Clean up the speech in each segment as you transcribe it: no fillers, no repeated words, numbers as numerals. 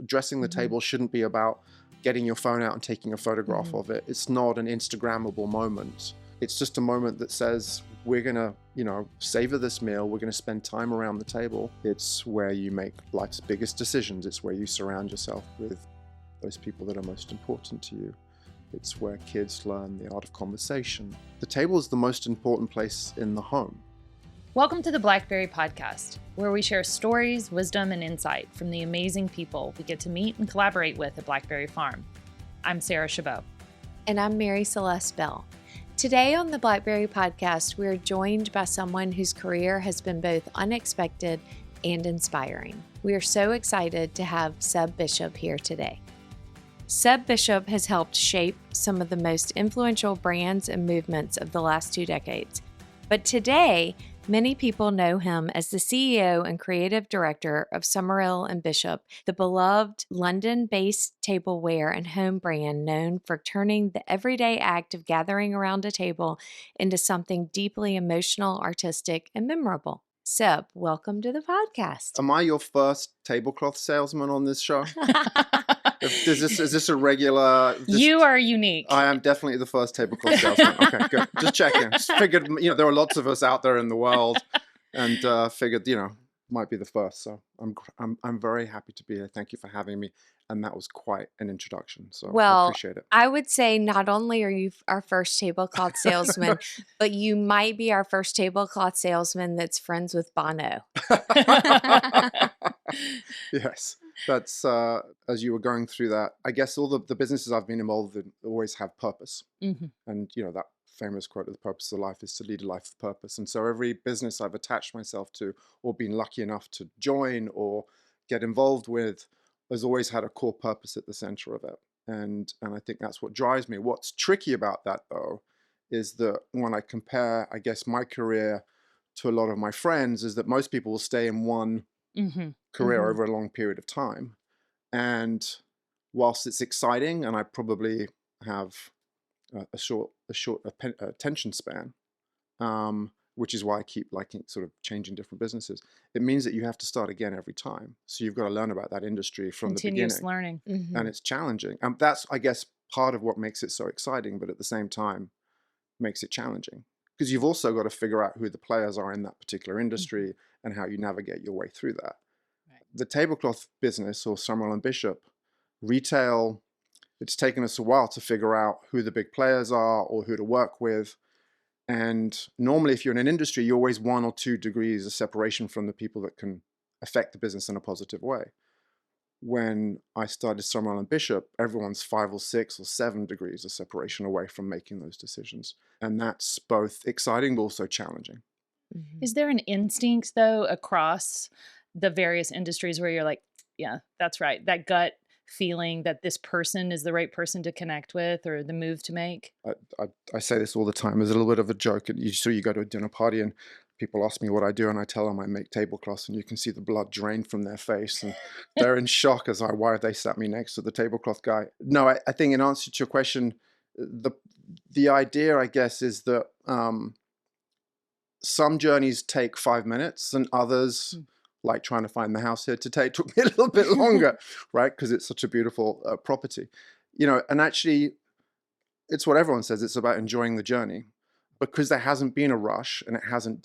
Dressing the table shouldn't be about getting your phone out and taking a photograph of it. It's not an Instagrammable moment. It's just a moment that says, we're gonna, savor this meal. We're gonna spend time around the table. It's where you make life's biggest decisions. It's where you surround yourself with those people that are most important to you. It's where kids learn the art of conversation. The table is the most important place in the home. Welcome to the Blackberry Podcast, where we share stories, wisdom, and insight from the amazing people we get to meet and collaborate with at Blackberry Farm. I'm Sarah Chabot. And I'm Mary Celeste Beall. Today on the Blackberry Podcast, we are joined by someone whose career has been both unexpected and inspiring. We are so excited to have Seb Bishop here today. Seb Bishop has helped shape some of the most influential brands and movements of the last 2 decades. But today, many people know him as the CEO and creative director of Summerill Bishop, the beloved London-based tableware and home brand known for turning the everyday act of gathering around a table into something deeply emotional, artistic, and memorable. Seb, welcome to the podcast. Am I your first tablecloth salesman on this show? Is this a regular? You are unique. I am definitely the first tablecloth salesman. Okay, good. Just checking. Just figured, there are lots of us out there in the world, and figured, might be the first. So I'm very happy to be here. Thank you for having me. And that was quite an introduction. So I appreciate it. I would say not only are you our first tablecloth salesman, but you might be our first tablecloth salesman that's friends with Bono. Yes. That's, as you were going through that, I guess all the businesses I've been involved in always have purpose. And, that famous quote of the purpose of life is to lead a life of purpose. And so every business I've attached myself to or been lucky enough to join or get involved with has always had a core purpose at the center of it. And I think that's what drives me. What's tricky about that, though, is that when I compare, I guess, my career to a lot of my friends, is that most people will stay in one career over a long period of time. And whilst it's exciting, and I probably have a short attention span, which is why I keep liking sort of changing different businesses, it means that you have to start again every time. So you've got to learn about that industry from the beginning. Continuous learning. And it's challenging. And that's, I guess, part of what makes it so exciting, but at the same time makes it challenging. Because you've also got to figure out who the players are in that particular industry and how you navigate your way through that. Right. The tablecloth business, or Summerill Bishop, retail, it's taken us a while to figure out who the big players are or who to work with. And normally, if you're in an industry, you're always 1 or 2 degrees of separation from the people that can affect the business in a positive way. When I started Summerill Bishop, everyone's 5 or 6 or 7 degrees of separation away from making those decisions. And that's both exciting, but also challenging. Is there an instinct, though, across the various industries where you're like, yeah, that's right, that gut feeling that this person is the right person to connect with or the move to make? I say this all the time as a little bit of a joke. You go to a dinner party and people ask me what I do, and I tell them I make tablecloths, and you can see the blood drain from their face, and they're in shock as why have they sat me next to the tablecloth guy. No, I think in answer to your question, the idea, I guess, is that some journeys take 5 minutes, and others, like trying to find the house here today, took me a little bit longer, right? Because it's such a beautiful property, and actually it's what everyone says. It's about enjoying the journey, because there hasn't been a rush, and it hasn't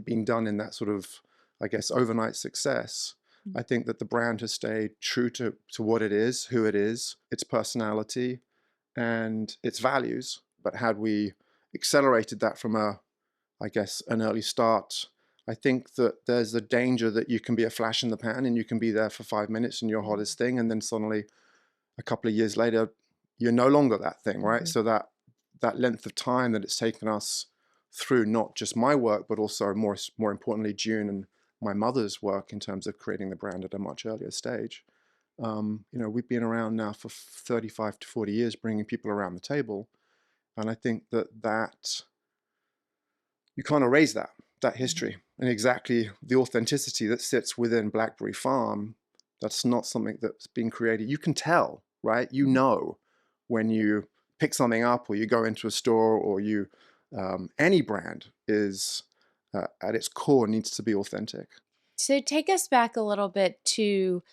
been done in that sort of, I guess, overnight success. I think that the brand has stayed true to what it is, who it is, its personality, and its values. But had we accelerated that from an early start, I think that there's a danger that you can be a flash in the pan and you can be there for 5 minutes and your hottest thing, and then suddenly a couple of years later you're no longer that thing, right? So that length of time that it's taken us through, not just my work, but also more importantly June and my mother's work in terms of creating the brand at a much earlier stage. We've been around now for 35 to 40 years, bringing people around the table, and I think that you can't erase that history and exactly the authenticity that sits within Blackberry Farm. That's not something that's been created. You can tell, right? When you pick something up or you go into a store or any brand is at its core needs to be authentic. So take us back a little bit to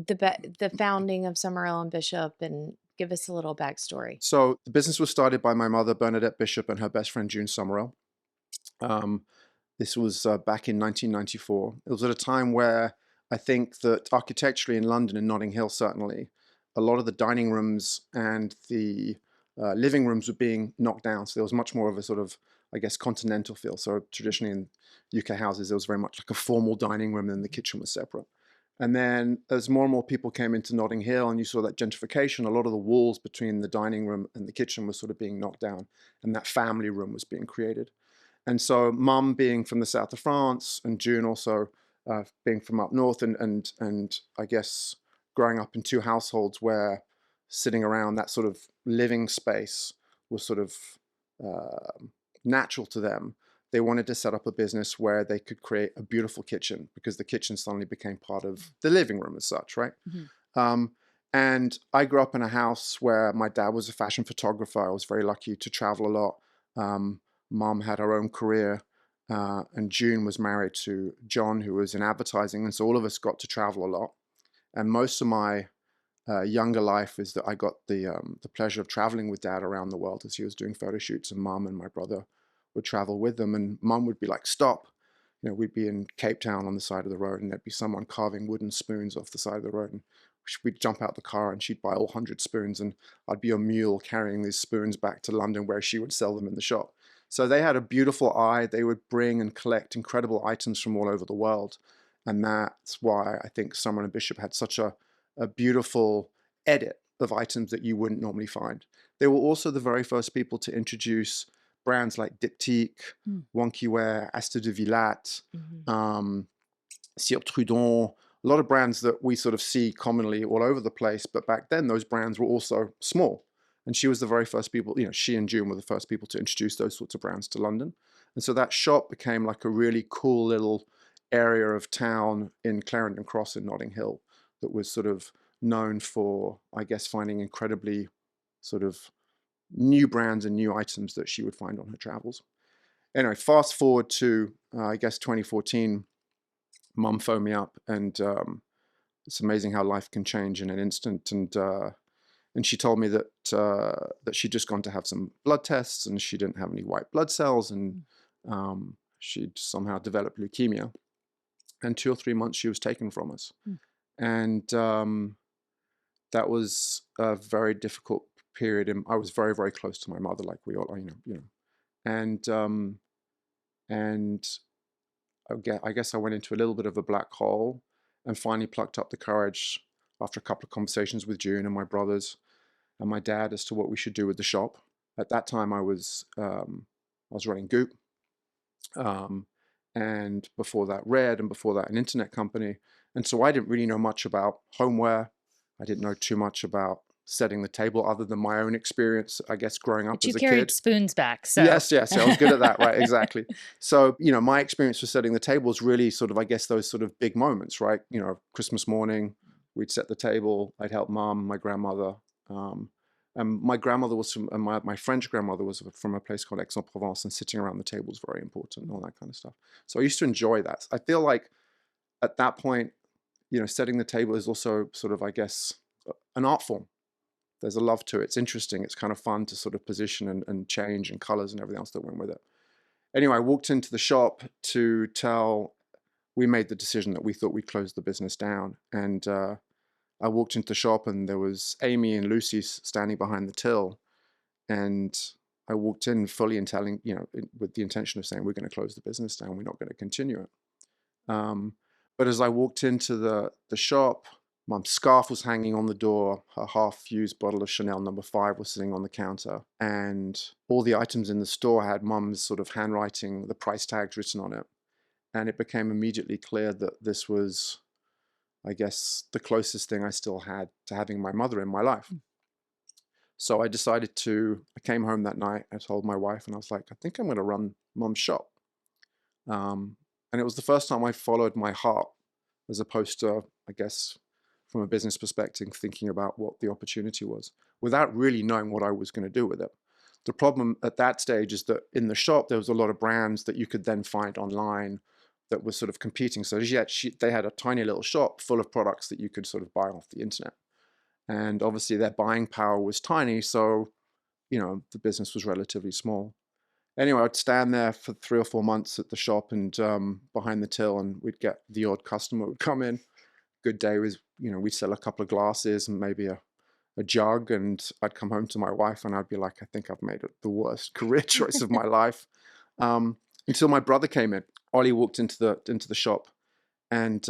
the founding of Summerill and Bishop, and give us a little backstory. So the business was started by my mother, Bernadette Bishop, and her best friend, June Summerill. This was back in 1994. It was at a time where I think that architecturally in London and Notting Hill, certainly, a lot of the dining rooms and the living rooms were being knocked down. So there was much more of a sort of, I guess, continental feel. So traditionally in UK houses, there was very much like a formal dining room and the kitchen was separate. And then as more and more people came into Notting Hill and you saw that gentrification, a lot of the walls between the dining room and the kitchen was sort of being knocked down and that family room was being created. And so Mum being from the south of France and June also being from up north and I guess growing up in two households where sitting around that sort of living space was sort of natural to them. They wanted to set up a business where they could create a beautiful kitchen because the kitchen suddenly became part of the living room as such, right? Mm-hmm. And I grew up in a house where my dad was a fashion photographer. I was very lucky to travel a lot. Mom had her own career, and June was married to John, who was in advertising. And so all of us got to travel a lot. And most of my younger life is that I got the pleasure of traveling with Dad around the world as he was doing photo shoots, and Mom and my brother would travel with them. And Mom would be like, stop. You know, we'd be in Cape Town on the side of the road, and there'd be someone carving wooden spoons off the side of the road. And we'd jump out the car and she'd buy all 100 spoons, and I'd be a mule carrying these spoons back to London where she would sell them in the shop. So they had a beautiful eye. They would bring and collect incredible items from all over the world. And that's why I think Summerill and Bishop had such a beautiful edit of items that you wouldn't normally find. They were also the very first people to introduce brands like Diptyque, Wonky Wear, Astor de Villatte, Sir Trudon, a lot of brands that we sort of see commonly all over the place. But back then, those brands were also small. And she was the very first people, you know, she and June were the first people to introduce those sorts of brands to London. And so that shop became like a really cool little area of town in Clarendon Cross in Notting Hill that was sort of known for, I guess, finding incredibly sort of new brands and new items that she would find on her travels. Anyway, fast forward to, I guess, 2014, Mum phoned me up, and it's amazing how life can change in an instant. And she told me that that she'd just gone to have some blood tests, and she didn't have any white blood cells, and she'd somehow developed leukemia. And 2 or 3 months she was taken from us. And that was a very difficult period. And I was very, very close to my mother, like we all, you know. And I guess I went into a little bit of a black hole, and finally plucked up the courage after a couple of conversations with June and my brothers and my dad as to what we should do with the shop. At that time, I was running Goop, and before that Red, and before that an internet company. And so I didn't really know much about homeware. I didn't know too much about setting the table other than my own experience, I guess, growing up as a kid. You carried spoons back, so. Yes, I was good at that, right, exactly. So, you know, my experience with setting the table was really sort of, I guess, those sort of big moments, right? You know, Christmas morning, we'd set the table, I'd help Mum, my grandmother. And my grandmother was from, and my French grandmother was from a place called Aix-en-Provence, and sitting around the table was very important and all that kind of stuff. So I used to enjoy that. I feel like at that point, you know, setting the table is also sort of, I guess, an art form. There's a love to it. It's interesting. It's kind of fun to sort of position and change and colors and everything else that went with it. Anyway, I walked into the shop to tell, we made the decision that we thought we'd close the business down. And I walked into the shop, and there was Amy and Lucy standing behind the till. And I walked in fully and telling, you know, with the intention of saying, we're going to close the business down. We're not going to continue it. But as I walked into the shop, Mum's scarf was hanging on the door. Her half-used bottle of Chanel No. 5 was sitting on the counter. And all the items in the store had Mum's sort of handwriting, the price tags written on it. And it became immediately clear that this was, I guess, the closest thing I still had to having my mother in my life. So I decided I came home that night, I told my wife, and I was like, I think I'm going to run Mum's shop. And it was the first time I followed my heart, as opposed to, I guess, from a business perspective, thinking about what the opportunity was, without really knowing what I was going to do with it. The problem at that stage is that in the shop, there was a lot of brands that you could then find online that was sort of competing. So they had a tiny little shop full of products that you could sort of buy off the internet. And obviously their buying power was tiny. So, the business was relatively small. Anyway, I'd stand there for 3 or 4 months at the shop and behind the till, and we'd get the odd customer would come in. Good day was, we'd sell a couple of glasses and maybe a jug, and I'd come home to my wife and I'd be like, I think I've made it the worst career choice of my life. Until my brother came in. Ollie walked into the shop, and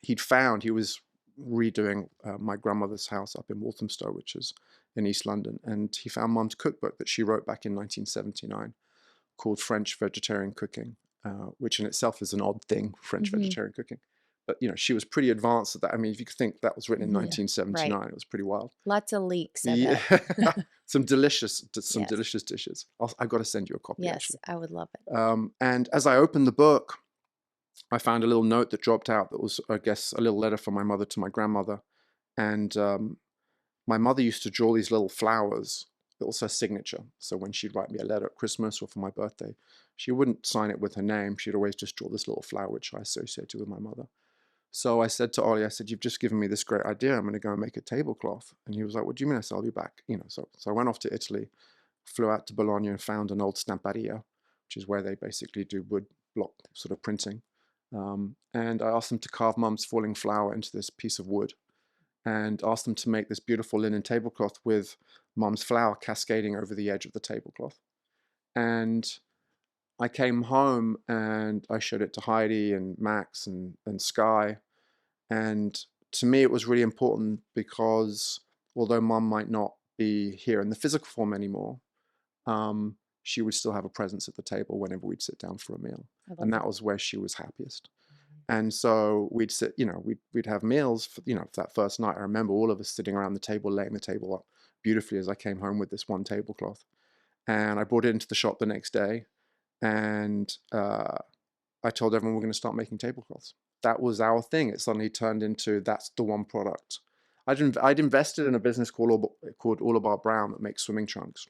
he was redoing my grandmother's house up in Walthamstow, which is in East London, and he found Mum's cookbook that she wrote back in 1979 called French Vegetarian Cooking, which in itself is an odd thing, French vegetarian cooking. But, she was pretty advanced at that. I mean, if you could think that was written in 1979, right. It was pretty wild. Lots of leaks of Yeah. it. Some delicious Yes. dishes. I've got to send you a copy, Yes, actually. I would love it. And as I opened the book, I found a little note that dropped out that was, I guess, a little letter from my mother to my grandmother. And my mother used to draw these little flowers. That was her signature. So when she'd write me a letter at Christmas or for my birthday, she wouldn't sign it with her name. She'd always just draw this little flower, which I associated with my mother. So I said to Ollie, I said, you've just given me this great idea. I'm going to go and make a tablecloth. And he was like, what do you mean? I said, I'll be back. So I went off to Italy, flew out to Bologna and found an old stamparia, which is where they basically do wood block sort of printing. And I asked them to carve Mum's falling flower into this piece of wood, and asked them to make this beautiful linen tablecloth with Mum's flower cascading over the edge of the tablecloth. And I came home and I showed it to Heidi and Max and Sky. And to me, it was really important because although Mum might not be here in the physical form anymore, she would still have a presence at the table whenever we'd sit down for a meal. And that was where she was happiest. And so we'd sit, we'd have meals for, for that first night. I remember all of us sitting around the table, laying the table up beautifully as I came home with this one tablecloth. And I brought it into the shop the next day, and I told everyone we're going to start making tablecloths. That was our thing. It suddenly turned into, that's the one product. I'd invested in a business called All About Brown that makes swimming trunks.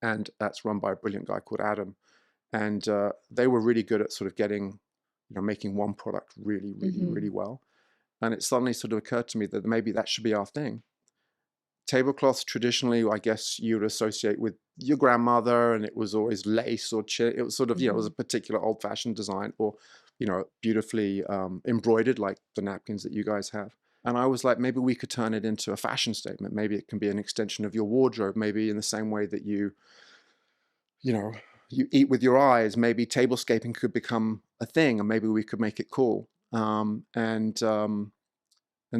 And that's run by a brilliant guy called Adam. And they were really good at sort of getting, making one product really, really, really well. And it suddenly sort of occurred to me that maybe that should be our thing. Tablecloths traditionally, I guess you would associate with your grandmother, and it was always lace or it was sort of, it was a particular old-fashioned design, or, beautifully embroidered like the napkins that you guys have. And I was like, maybe we could turn it into a fashion statement. Maybe it can be an extension of your wardrobe. Maybe in the same way that you eat with your eyes, maybe tablescaping could become a thing, and maybe we could make it cool. And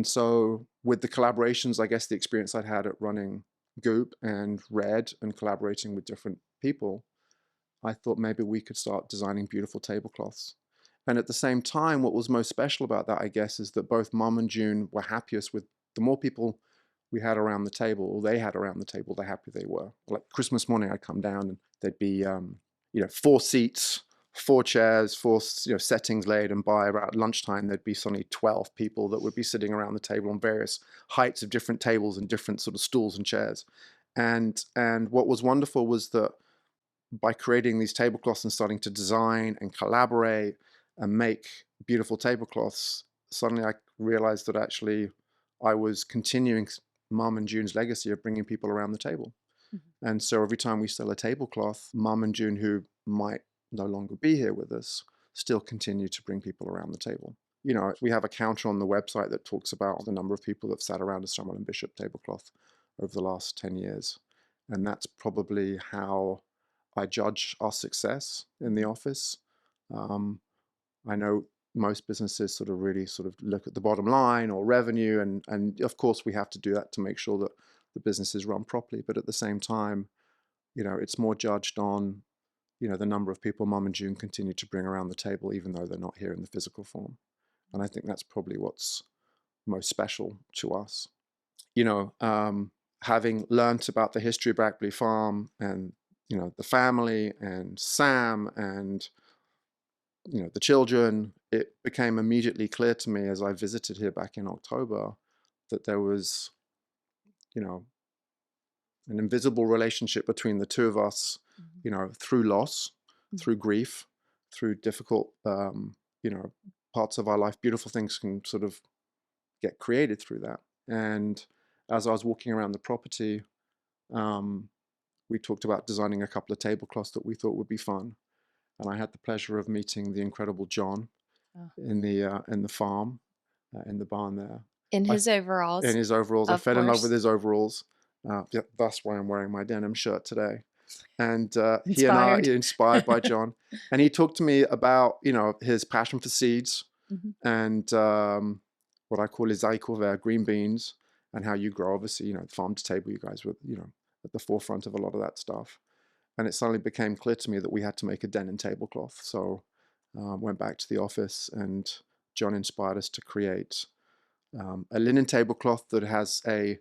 so with the collaborations, I guess the experience I'd had at running Goop and Red and collaborating with different people, I thought maybe we could start designing beautiful tablecloths. And at the same time, what was most special about that, I guess, is that both Mum and June were happiest with the more people we had around the table, or they had around the table, the happier they were. Like Christmas morning, I'd come down and there'd be, 4 seats, 4 chairs, 4 settings laid, and by about lunchtime, there'd be suddenly 12 people that would be sitting around the table on various heights of different tables and different sort of stools and chairs. And what was wonderful was that by creating these tablecloths and starting to design and collaborate and make beautiful tablecloths, suddenly I realized that actually I was continuing Mum and June's legacy of bringing people around the table. And so every time we sell a tablecloth, Mum and June, who might no longer be here with us, still continue to bring people around the table. We have a counter on the website that talks about the number of people that have sat around a Summerill Bishop tablecloth over the last 10 years. And that's probably how I judge our success in the office. I know most businesses sort of really sort of look at the bottom line or revenue, and of course we have to do that to make sure that the business is run properly. But at the same time, it's more judged on, the number of people Mum and June continue to bring around the table, even though they're not here in the physical form. And I think that's probably what's most special to us. Having learnt about the history of Blackberry Farm and, the family and Sam and, the children, it became immediately clear to me as I visited here back in October that there was, an invisible relationship between the two of us, through loss, through grief, through difficult, parts of our life, beautiful things can sort of get created through that. And as I was walking around the property, we talked about designing a couple of tablecloths that we thought would be fun. And I had the pleasure of meeting the incredible John in the farm, in the barn there. In his overalls. In his overalls. I Of fell in love course. with his overalls. That's why I'm wearing my denim shirt today. And inspired by John. And he talked to me about, his passion for seeds and what I call his zaikover, green beans, and how you grow. Obviously, farm to table, you guys were, at the forefront of a lot of that stuff. And it suddenly became clear to me that we had to make a denim tablecloth. So went back to the office, and John inspired us to create a linen tablecloth that has a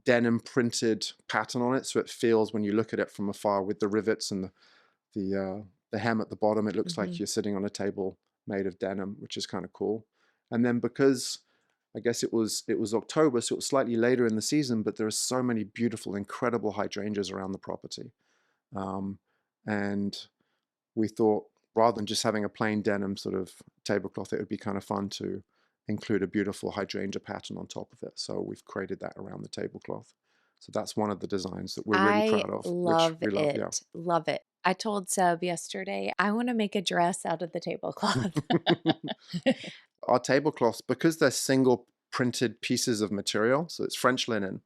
denim printed pattern on it, so it feels, when you look at it from afar with the rivets and the hem at the bottom, it looks like you're sitting on a table made of denim, which is kind of cool. And then, because I guess it was October, so it was slightly later in the season, but there are so many beautiful, incredible hydrangeas around the property. And we thought, rather than just having a plain denim sort of tablecloth, it would be kind of fun to include a beautiful hydrangea pattern on top of it. So we've created that around the tablecloth. So that's one of the designs that we're really proud of. Love it. Love it. I told Seb yesterday, I want to make a dress out of the tablecloth. Our tablecloths, because they're single printed pieces of material, so it's French linen.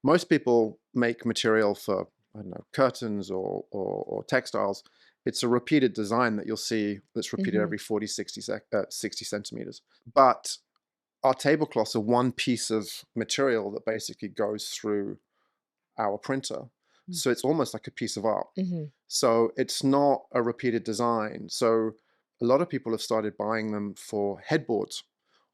Most people make material for, I don't know, curtains or textiles. It's a repeated design that you'll see that's repeated every 40, 60 centimeters. But our tablecloths are one piece of material that basically goes through our printer. So it's almost like a piece of art. So it's not a repeated design. So a lot of people have started buying them for headboards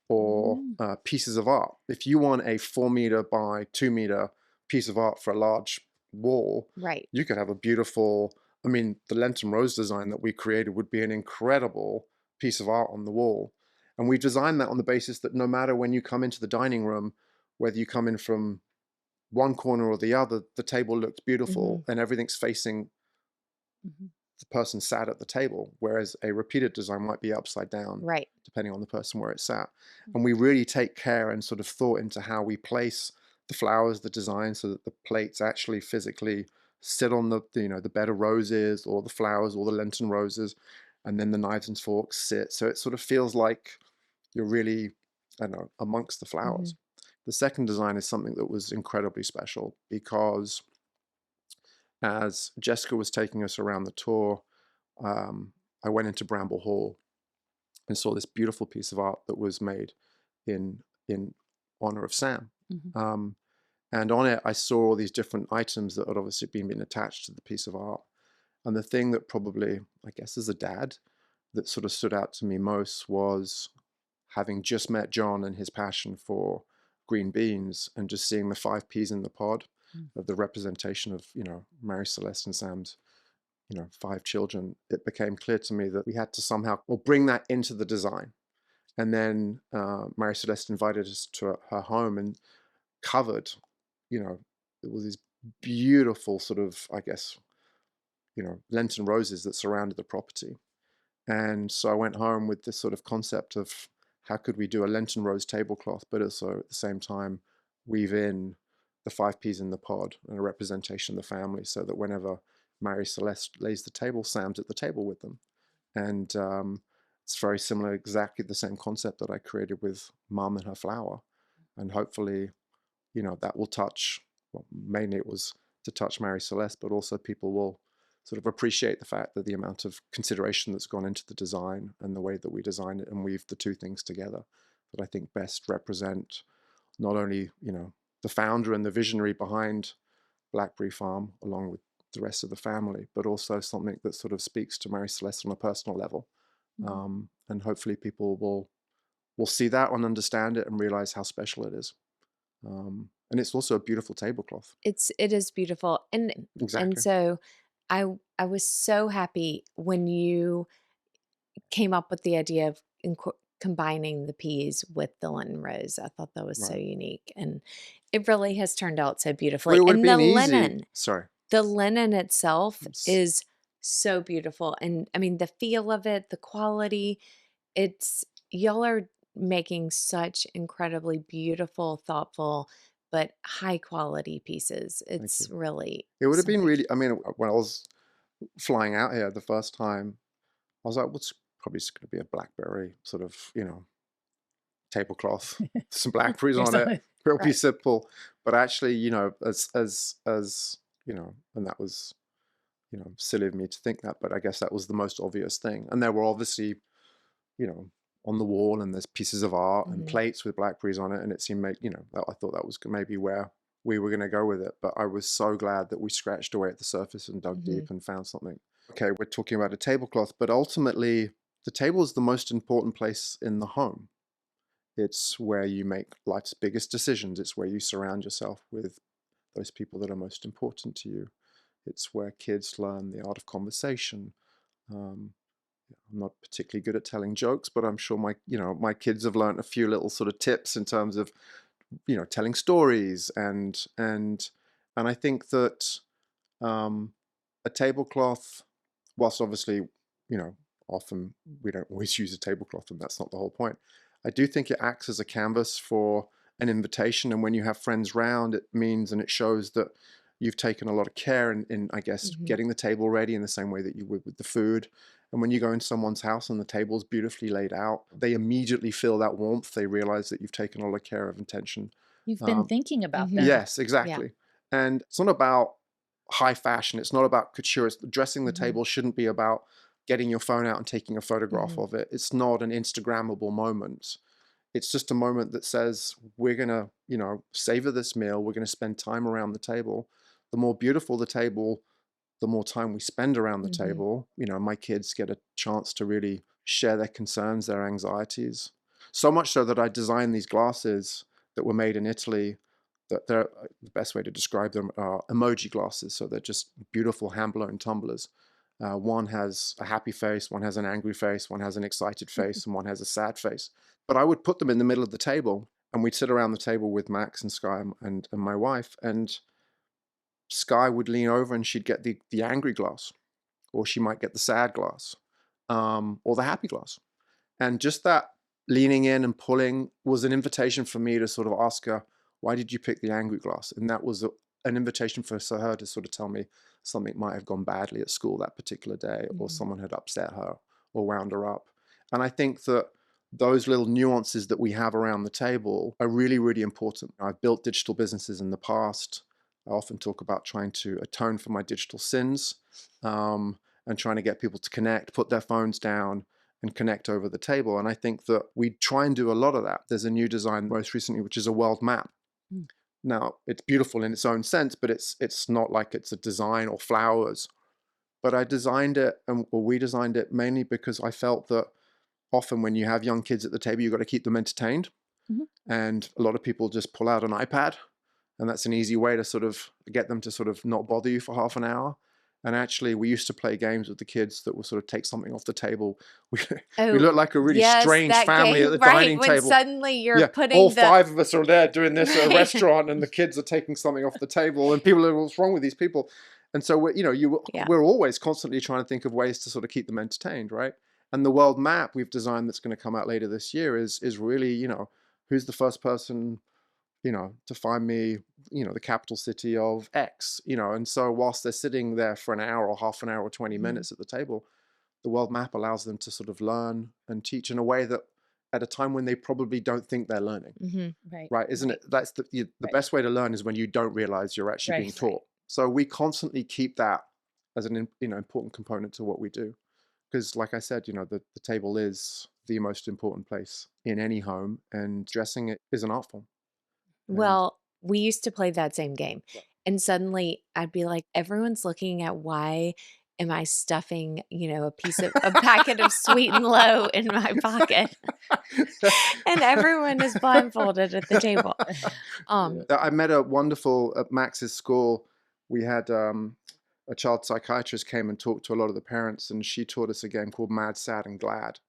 or pieces of art. If you want a 4 meter by 2 meter piece of art for a large wall, right, you could have a beautiful, the Lenton rose design that we created would be an incredible piece of art on the wall. And we designed that on the basis that no matter when you come into the dining room, whether you come in from one corner or the other, the table looks beautiful and everything's facing the person sat at the table, whereas a repeated design might be upside down, right, depending on the person where it's sat. And we really take care and sort of thought into how we place the flowers, the design, so that the plates actually physically sit on the bed of roses or the flowers or the Lenton roses, and then the knives and forks sit. So it sort of feels like you're really, I don't know, amongst the flowers. The second design is something that was incredibly special, because as Jessica was taking us around the tour, I went into Bramble Hall and saw this beautiful piece of art that was made in honor of Sam. And on it, I saw all these different items that had obviously been attached to the piece of art. And the thing that probably, I guess as a dad, that sort of stood out to me most was having just met John and his passion for green beans, and just seeing the 5 peas in the pod of the representation of, Mary Celeste and Sam's, 5 children. It became clear to me that we had to somehow bring that into the design. And then Mary Celeste invited us to her home and covered, it was these beautiful sort of, I guess, Lenton roses that surrounded the property. And so I went home with this sort of concept of how could we do a Lenton rose tablecloth, but also at the same time weave in the 5 peas in the pod and a representation of the family, so that whenever Mary Celeste lays the table, Sam's at the table with them. And it's very similar, exactly the same concept that I created with Mum and her flower. And hopefully, that will touch, well, mainly it was to touch Mary Celeste, but also people will sort of appreciate the fact that the amount of consideration that's gone into the design and the way that we designed it and weave the two things together, that I think best represent not only, the founder and the visionary behind Blackberry Farm, along with the rest of the family, but also something that sort of speaks to Mary Celeste on a personal level. And hopefully people will see that and understand it and realize how special it is. And it's also a beautiful tablecloth. It is beautiful. And so I was so happy when you came up with the idea of combining the peas with the Lenton rose. I thought that was so unique, and it really has turned out so beautifully. Well, and the linen, the linen itself It's is so beautiful. And the feel of it, the quality, Y'all are making such incredibly beautiful, thoughtful, but high quality pieces. Thank It's you. really It would have been something. really, I mean, when I was flying out here the first time, I was like, what's probably just going to be a Blackberry sort of, tablecloth, some blackberries Or on it, something. real be Right. simple. But actually, as and that was, silly of me to think that, but I guess that was the most obvious thing. And there were obviously, you know, on the wall, and there's pieces of art and Mhm. plates with blackberries on it, and it seemed, I thought that was maybe where we were going to go with it. But I was so glad that we scratched away at the surface and dug Mhm. deep and found something. Okay, we're talking about a tablecloth, but ultimately, the table is the most important place in the home. It's where you make life's biggest decisions. It's where you surround yourself with those people that are most important to you. It's where kids learn the art of conversation. Um, I'm not particularly good at telling jokes, but I'm sure my kids have learned a few little sort of tips in terms of, telling stories, and I think that a tablecloth, whilst obviously, often we don't always use a tablecloth, and that's not the whole point. I do think it acts as a canvas for an invitation, and when you have friends round, it means and it shows that you've taken a lot of care in I guess, Mhm. getting the table ready in the same way that you would with the food. And when you go in someone's house and the table's beautifully laid out, they immediately feel that warmth. They realize that you've taken a lot of care of intention. You've been Um, thinking about Mhm. them. yes, Yeah. exactly. And it's not about high fashion. It's not about couture. Dressing the Mhm. table shouldn't be about getting your phone out and taking a photograph Mhm. of it. It's not an Instagrammable moment. It's just a moment that says, we're going to, savor this meal. We're going to spend time around the table. The more beautiful the table, the more time we spend around the Mhm. table. My kids get a chance to really share their concerns, their anxieties. So much so that I designed these glasses that were made in Italy, that they're, the best way to describe them are emoji glasses. So they're just beautiful hand-blown tumblers. One has a happy face, one has an angry face, one has an excited face, and one has a sad face. But I would put them in the middle of the table, and we'd sit around the table with Max and Sky and my wife, and Sky would lean over and she'd get the angry glass, or she might get the sad glass, or the happy glass. And just that leaning in and pulling was an invitation for me to sort of ask her, why did you pick the angry glass? And that was an invitation for her to sort of tell me something might have gone badly at school that particular day, or Mhm. someone had upset her or wound her up. And I think that those little nuances that we have around the table are really, really important. I've built digital businesses in the past. I often talk about trying to atone for my digital sins, and trying to get people to connect, put their phones down, and connect over the table. And I think that we try and do a lot of that. There's a new design most recently, which is a world map. Mm. Now, it's beautiful in its own sense, but it's not like it's a design or flowers. But I designed it, we designed it mainly because I felt that often when you have young kids at the table, you've got to keep them entertained. Mhm. And a lot of people just pull out an iPad, and that's an easy way to sort of get them to sort of not bother you for half an hour. And actually, we used to play games with the kids that would sort of take something off the table. We, we Oh, look like a really yes, strange that family at game, the right, dining when table. suddenly you're Yeah, all putting the 5 of us are there doing this at a right. restaurant, and the kids are taking something off the table, and people are, what's wrong with these people? And so Yeah. we're always constantly trying to think of ways to sort of keep them entertained, right? And the world map we've designed that's going to come out later this year is really, who's the first person, to find me, the capital city of X, and so whilst they're sitting there for an hour or half an hour or 20 Mhm. minutes at the table, the world map allows them to sort of learn and teach in a way that at a time when they probably don't think they're learning, Mhm. Right. right? Isn't Right. it? That's the Right. best way to learn is when you don't realize you're actually being Right. taught. So we constantly keep that as an important component to what we do, because like I said, the table is the most important place in any home, and dressing it is an art form. And Well, we used to play that same game, and suddenly I'd be like, everyone's looking at why am I stuffing, a packet of Sweet and Low in my pocket, and everyone is blindfolded at the table. Um, I met a wonderful at Max's school. We had a child psychiatrist came and talked to a lot of the parents, and she taught us a game called Mad, Sad, and Glad.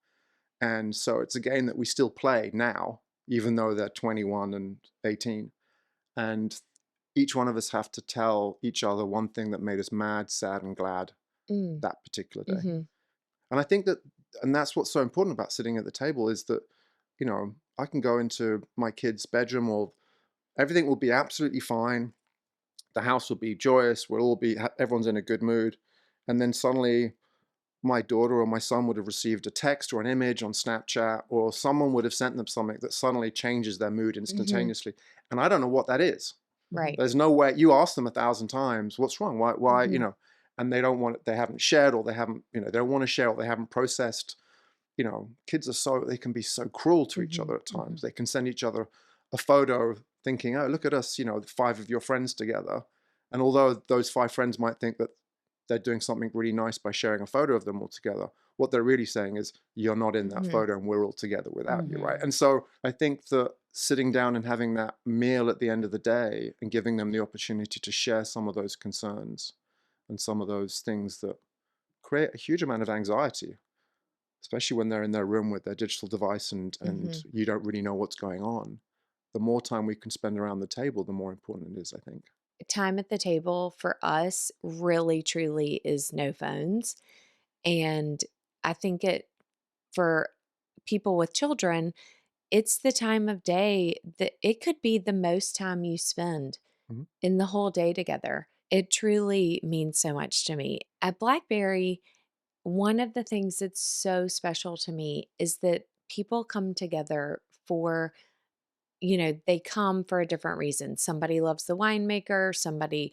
And so it's a game that we still play now, even though they're 21 and 18. And each one of us have to tell each other one thing that made us mad, sad, and glad mm, that particular day. mhm. And I think that and that's what's so important about sitting at the table is that, you know, I can go into my kid's bedroom, or everything will be absolutely fine. The house will be joyous. We'll all be, everyone's in a good mood. And then suddenly my daughter or my son would have received a text or an image on Snapchat, or someone would have sent them something that suddenly changes their mood instantaneously. And I don't know what that is. Right. There's no way. You ask them 1,000 times, what's wrong? Why, you know, and they don't want it, they haven't shared, or they haven't, you know, they don't want to share, or they haven't processed. You know, kids are they can be so cruel to each other at times. They can send each other a photo thinking, oh, look at us, you know, 5 of your friends together. And although those 5 friends might think that they're doing something really nice by sharing a photo of them all together, what they're really saying is, you're not in that photo and we're all together without you, right? And so I think that sitting down and having that meal at the end of the day and giving them the opportunity to share some of those concerns and some of those things that create a huge amount of anxiety, especially when they're in their room with their digital device and you don't really know what's going on. The more time we can spend around the table, the more important it is, I think. Time at the table for us really truly is no phones. And I think for people with children, it's the time of day that it could be the most time you spend in the whole day together. It truly means so much to me. At Blackberry, one of the things that's so special to me is that people come together for, you know, they come for a different reason. Somebody loves the winemaker, somebody,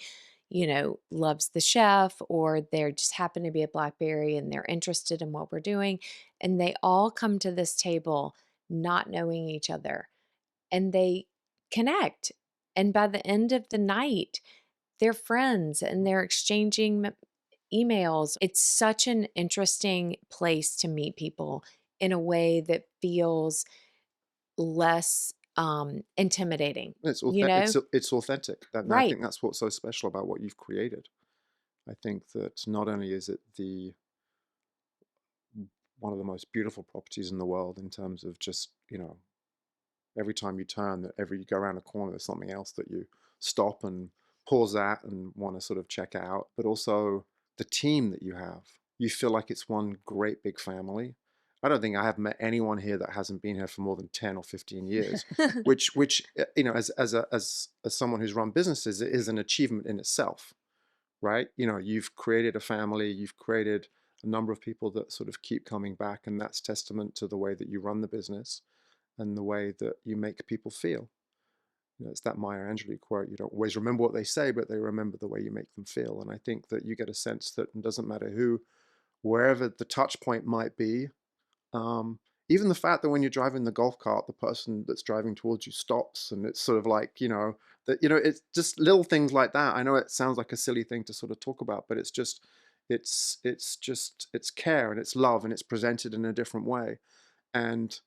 you know, loves the chef, or they're just happen to be at Blackberry and they're interested in what we're doing. And they all come to this table not knowing each other, and they connect. And by the end of the night, they're friends and they're exchanging emails. It's such an interesting place to meet people in a way that feels less intimidating. It's You know? it's authentic. And I Right. think that's what's so special about what you've created. I think that not only is it one of the most beautiful properties in the world in terms of just, you know, every time you turn, you go around a corner, there's something else that you stop and pause at and want to sort of check out, but also the team that you have. You feel like it's one great big family. I don't think I have met anyone here that hasn't been here for more than 10 or 15 years, which you know, as someone who's run businesses, it is an achievement in itself, right? You know, you've created a family, you've created a number of people that sort of keep coming back, and that's testament to the way that you run the business and the way that you make people feel. You know, it's that Maya Angelou quote, you don't always remember what they say, but they remember the way you make them feel. And I think that you get a sense that it doesn't matter who, wherever the touch point might be, even the fact that when you're driving the golf cart, the person that's driving towards you stops, and it's sort of like, you know, that, you know, it's just little things like that. I know it sounds like a silly thing to sort of talk about, but it's just, it's care and it's love, and it's presented in a different way. And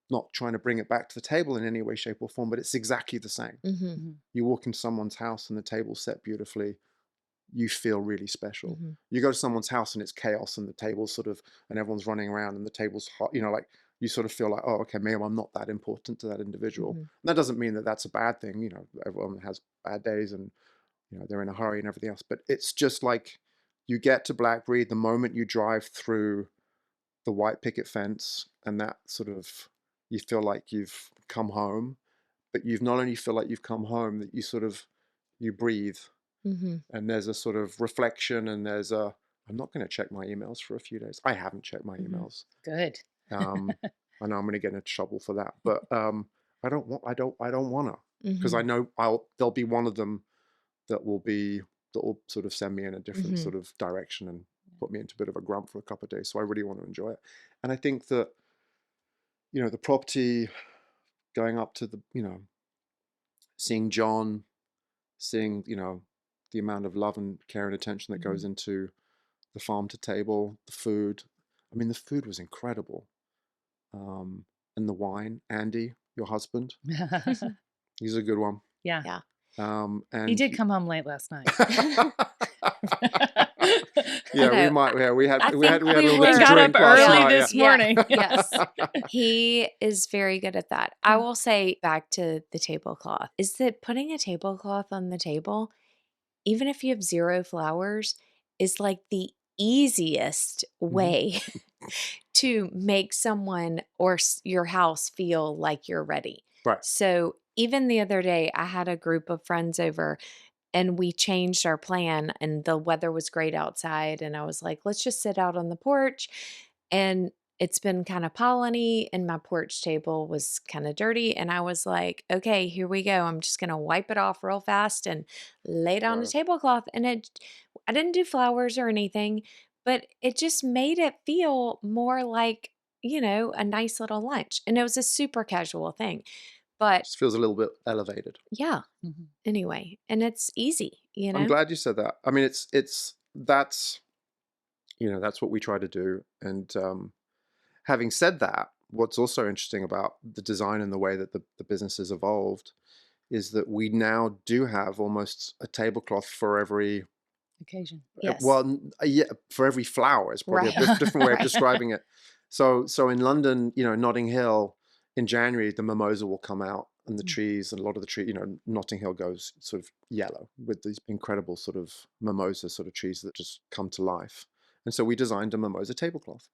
not trying to bring it back to the table in any way, shape, or form, but it's exactly the same. You walk into someone's house and the table's set beautifully, you feel really special. You go to someone's house and it's chaos, and the table's sort of, and everyone's running around and the table's hot, you know, like you sort of feel like, oh, okay, maybe I'm not that important to that individual. And that doesn't mean that that's a bad thing. You know, everyone has bad days and, you know, they're in a hurry and everything else, but it's just like, you get to Blackberry, the moment you drive through the white picket fence, and that sort of, you feel like you've come home, but you've not only feel like you've come home, that you sort of, you breathe, and there's a sort of reflection, and there's a, I'm not going to check my emails for a few days. I haven't checked my emails. Good. I know I'm going to get into trouble for that, but I don't want to, because I know there'll be one of them that will sort of send me in a different sort of direction and put me into a bit of a grump for a couple of days. So I really want to enjoy it. And I think that, you know, the property, going up to the, you know, seeing John, seeing, you know, the amount of love and care and attention that goes into the farm to table, the food. I mean, the food was incredible. And the wine, Andy, your husband, he's a good one. Yeah. And He did come home late last night. Yeah, we might. Yeah, we had a little We bit to got drink up last early night. this morning. Yes. He is very good at that. I will say, back to the tablecloth, is that putting a tablecloth on the table, even if you have 0 flowers, is like the easiest way to make someone or your house feel like you're ready. Right. So even the other day, I had a group of friends over and we changed our plan, and the weather was great outside. And I was like, let's just sit out on the porch. And it's been kind of polleny, and my porch table was kind of dirty. And I was like, okay, here we go. I'm just going to wipe it off real fast and lay down a Right. tablecloth. And I didn't do flowers or anything, but it just made it feel more like, a nice little lunch. And it was a super casual thing. But Just feels a little bit elevated. yeah, anyway, and it's easy, I'm glad you said that. I mean, that's what we try to do. And having said that, what's also interesting about the design and the way that the business has evolved is that we now do have almost a tablecloth for every occasion. Yes. yeah, for every flower is probably Right. a different way of Right. describing it. So in London, Notting Hill, in January, the mimosa will come out and the trees, and a lot of the tree, Notting Hill goes sort of yellow with these incredible sort of mimosa sort of trees that just come to life. And so we designed a mimosa tablecloth.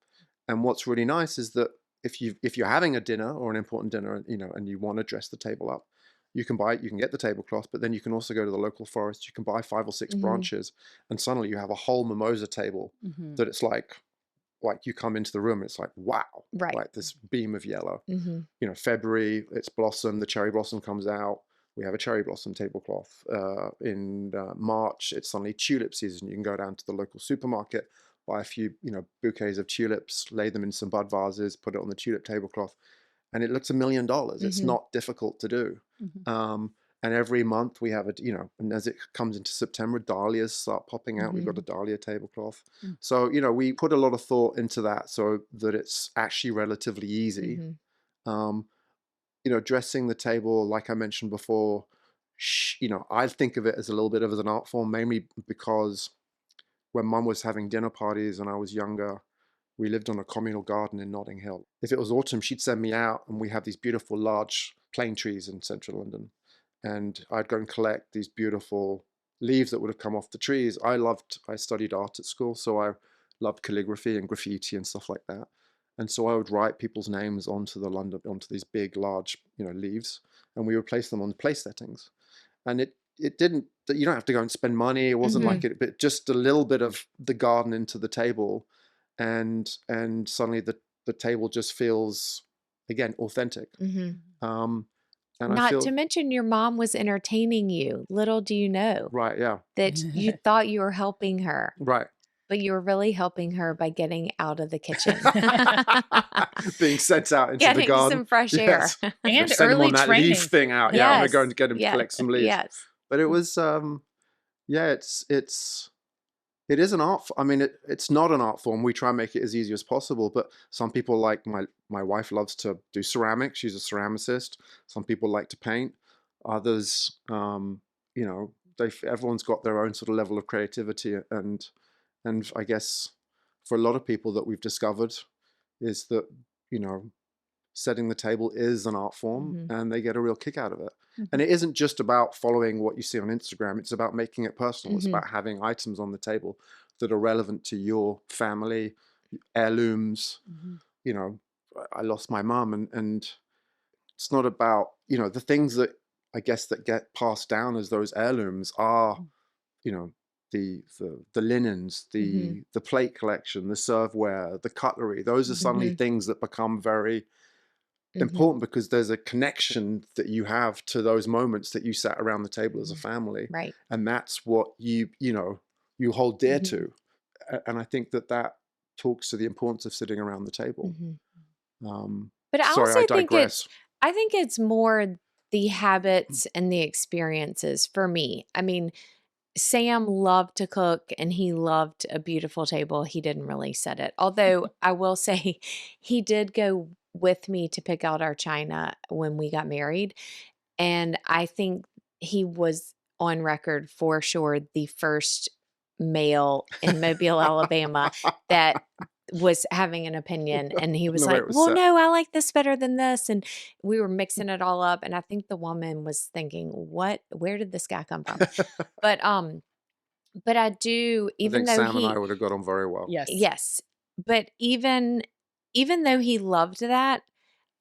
And what's really nice is that if you're having a dinner or an important dinner, and you want to dress the table up, you can get the tablecloth, but then you can also go to the local forest. You can buy 5 or 6 branches, and suddenly you have a whole mimosa table that it's like you come into the room, it's like, wow, Right. like this beam of yellow. February, it's blossom, the cherry blossom comes out. We have a cherry blossom tablecloth. In March, it's suddenly tulip season. You can go down to the local supermarket, buy a few, bouquets of tulips, lay them in some bud vases, put it on the tulip tablecloth, and it looks $1 million. It's not difficult to do. And every month we have and as it comes into September, dahlias start popping out. We've got a dahlia tablecloth. So, we put a lot of thought into that so that it's actually relatively easy. Dressing the table, like I mentioned before, I think of it as a little bit of an art form, mainly because when Mum was having dinner parties and I was younger, we lived on a communal garden in Notting Hill. If it was autumn, she'd send me out, and we have these beautiful large plane trees in central London. And I'd go and collect these beautiful leaves that would have come off the trees. I studied art at school, so I loved calligraphy and graffiti and stuff like that. And so I would write people's names onto these big, large, leaves, and we would place them on place settings. And it didn't, you don't have to go and spend money. It wasn't like it, but just a little bit of the garden into the table, and suddenly the table just feels, again, authentic. And Not to mention your mom was entertaining you. Little do you know right, yeah, that you thought you were helping her, right, but you were really helping her by getting out of the kitchen. being sent out into Getting the garden, some fresh air. And send them early on that training. leaf thing out. Yeah, I'm gonna go and get him to Yes. collect some leaves. Yes. But it was, it is an art. I mean, it's not an art form. We try and make it as easy as possible. But some people, like my wife, loves to do ceramics. She's a ceramicist. Some people like to paint. Others, everyone's got their own sort of level of creativity. And I guess for a lot of people that we've discovered is that, setting the table is an art form, and they get a real kick out of it. And it isn't just about following what you see on Instagram. It's about making it personal. It's about having items on the table that are relevant to your family, heirlooms. I lost my mum, and it's not about, the things that I guess that get passed down as those heirlooms are, the linens, the plate collection, the serveware, the cutlery. Those are suddenly things that become very important because there's a connection that you have to those moments that you sat around the table as a family, Right. and that's what you hold dear to. And I think that talks to the importance of sitting around the table. But I Sorry, also I think digress. I think it's more the habits and the experiences for me. I mean, Sam loved to cook and he loved a beautiful table. He didn't really set it. Although I will say he did go with me to pick out our china when we got married. And I think he was on record for sure the first male in Mobile, Alabama that was having an opinion. And he was The way like, it was well, set. no, I like this better than this. And we were mixing it all up. And I think the woman was thinking, where did this guy come from? But But I do, I even think though Sam and he, I would have got on very well. Yes. yes, but even though he loved that,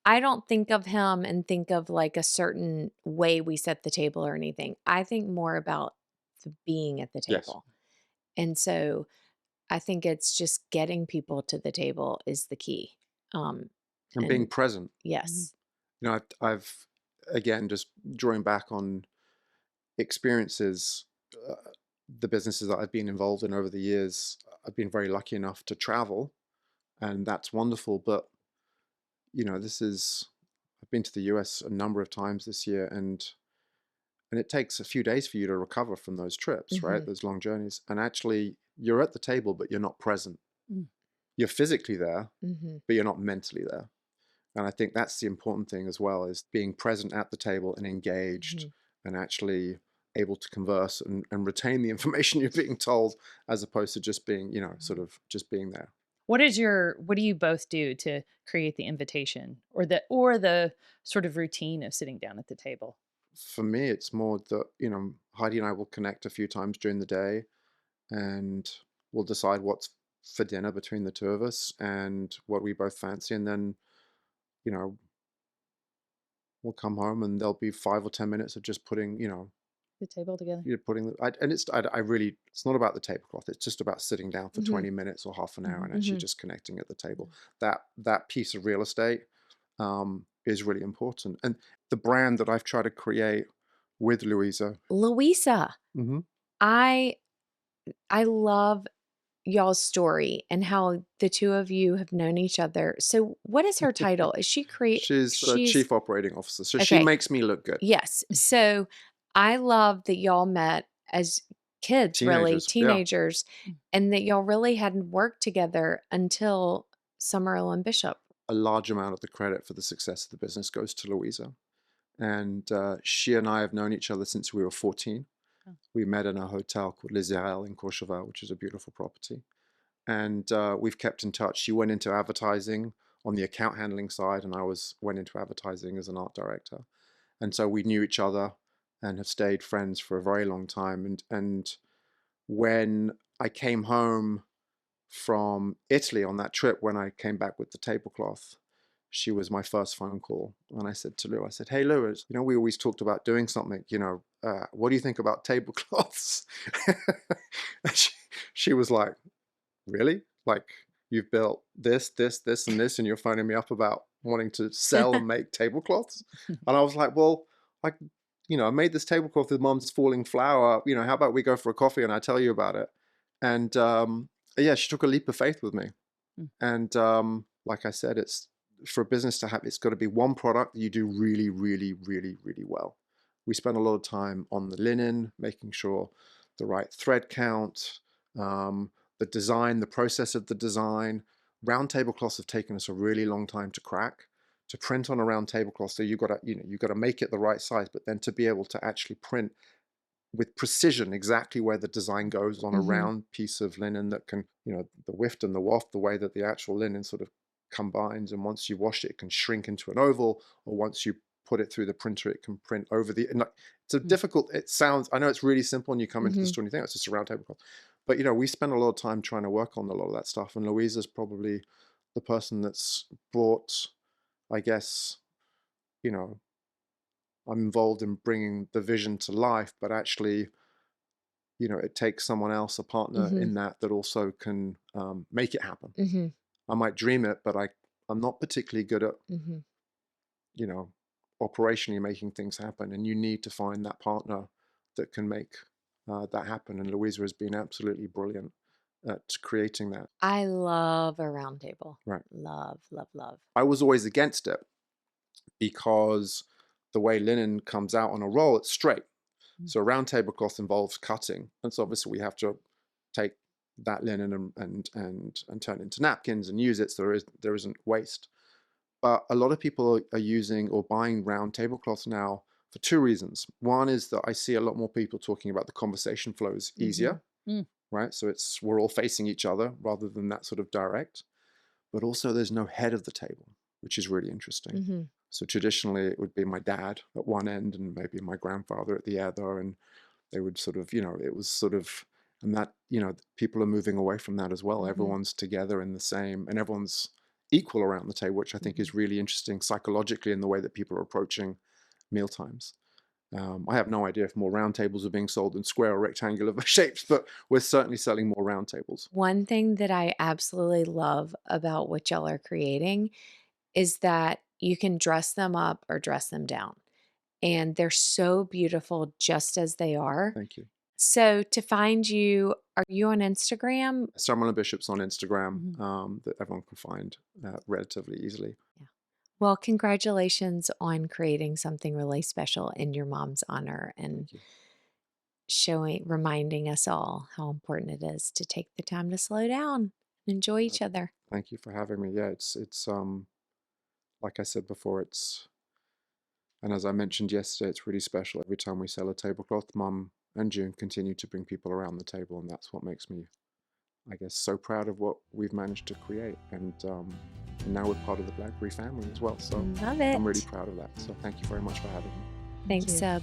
I don't think of him and think of like a certain way we set the table or anything. I think more about the being at the Yes. table. And so I think it's just getting people to the table is the key. And being present. Yes. You know, I've again, just drawing back on experiences, uh, the businesses that I've been involved in over the years, I've been very lucky enough to travel, and that's wonderful. But, you know, I've been to the US a number of times this year, and it takes a few days for you to recover from those trips, right? Mhm. Those long journeys. And actually, you're at the table, but you're not present. Mm. You're physically there, Mhm. but you're not mentally there. And I think that's the important thing as well, is being present at the table and engaged Mhm. and actually able to converse and retain the information you're being told, as opposed to just being, you know, sort of just being there. What do you both do to create the invitation or the sort of routine of sitting down at the table? For me, it's more that, you know, Heidi and I will connect a few times during the day, and we'll decide what's for dinner between the two of us and what we both fancy. And then, you know, we'll come home and there'll be 5 or 10 minutes of just putting, The table together? you're putting and I really, it's not about the tablecloth, it's just about sitting down for Mhm. 20 minutes or half an hour and actually Mhm. just connecting at the table. That piece of real estate is really important. And the brand that I've tried to create with Louisa. Louisa, Hmm. I love y'all's story and how the two of you have known each other. So what is her title? Is she She's a she's chief operating officer, so she okay. makes me look good. Yes. So I love that y'all met as kids, really, Teenagers, yeah. teenagers, and that y'all really hadn't worked together until Summerill and Bishop. A large amount of the credit for the success of the business goes to Louisa. And she and I have known each other since we were 14. Oh. We met in a hotel called Les Irelles in Courchevel, which is a beautiful property. And we've kept in touch. She went into advertising on the account handling side, and I went into advertising as an art director. And so we knew each other and have stayed friends for a very long time. And when I came home from Italy on that trip, when I came back with the tablecloth, she was my first phone call. And I said to Lou, I said, "Hey, Lou, you know, we always talked about doing something, what do you think about tablecloths?" And she was like, "Really? Like, you've built this, this, this, and this, and you're phoning me up about wanting to sell and make tablecloths?" And I was like, "Well, I, I made this tablecloth with Mom's falling flower. How about we go for a coffee and I tell you about it?" And yeah, she took a leap of faith with me. Mm. And like I said, it's for a business to have, it's got to be one product that you do really, really, really, really well. We spend a lot of time on the linen, making sure the right thread count, the design, the process of the design. Round tablecloths have taken us a really long time to crack. To print on a round tablecloth, so you've got to make it the right size, but then to be able to actually print with precision exactly where the design goes on a round piece of linen that can, the wift and the waft, the way that the actual linen sort of combines. And once you wash it, it can shrink into an oval, or once you put it through the printer, it can print over the, and like, it's a difficult, it sounds, I know it's really simple and you come into the store and you think, oh, it's just a round tablecloth. But, we spend a lot of time trying to work on a lot of that stuff. And Louisa's probably the person that's brought, I guess, I'm involved in bringing the vision to life, but actually, it takes someone else, a partner in that also can make it happen. I might dream it, but I'm not particularly good at, operationally making things happen. And you need to find that partner that can make that happen. And Louisa has been absolutely brilliant at creating that. I love a round table. Right. Love, love, love. I was always against it because the way linen comes out on a roll, it's straight. So a round tablecloth involves cutting, and so obviously we have to take that linen and turn it into napkins and use it, so there isn't waste. But a lot of people are using or buying round tablecloths now for two reasons. One is that I see a lot more people talking about the conversation flows easier, right? So we're all facing each other rather than that sort of direct. But also there's no head of the table, which is really interesting. So traditionally it would be my dad at one end and maybe my grandfather at the other, and they would sort of, it was sort of And that, people are moving away from that as well. Mhm. Everyone's together in the same, and everyone's equal around the table, which I think is really interesting psychologically in the way that people are approaching mealtimes. I have no idea if more round tables are being sold in square or rectangular shapes, but we're certainly selling more round tables. One thing that I absolutely love about what y'all are creating is that you can dress them up or dress them down. And they're so beautiful just as they are. Thank you. So to find you, are you on Instagram? Summeril Bishop's on Instagram, Mhm. that everyone can find relatively easily. Yeah. Well, congratulations on creating something really special in your mom's honor and Thank you. reminding us all how important it is to take the time to slow down and enjoy each other. Thank you for having me. Yeah, it's like I said before, and as I mentioned yesterday, it's really special. Every time we sell a tablecloth, Mum and June continue to bring people around the table, and that's what makes me, I guess, so proud of what we've managed to create. And now we're part of the Blackberry family as well. So Love it. I'm really proud of that. So thank you very much for having me. Thanks, you. Seb.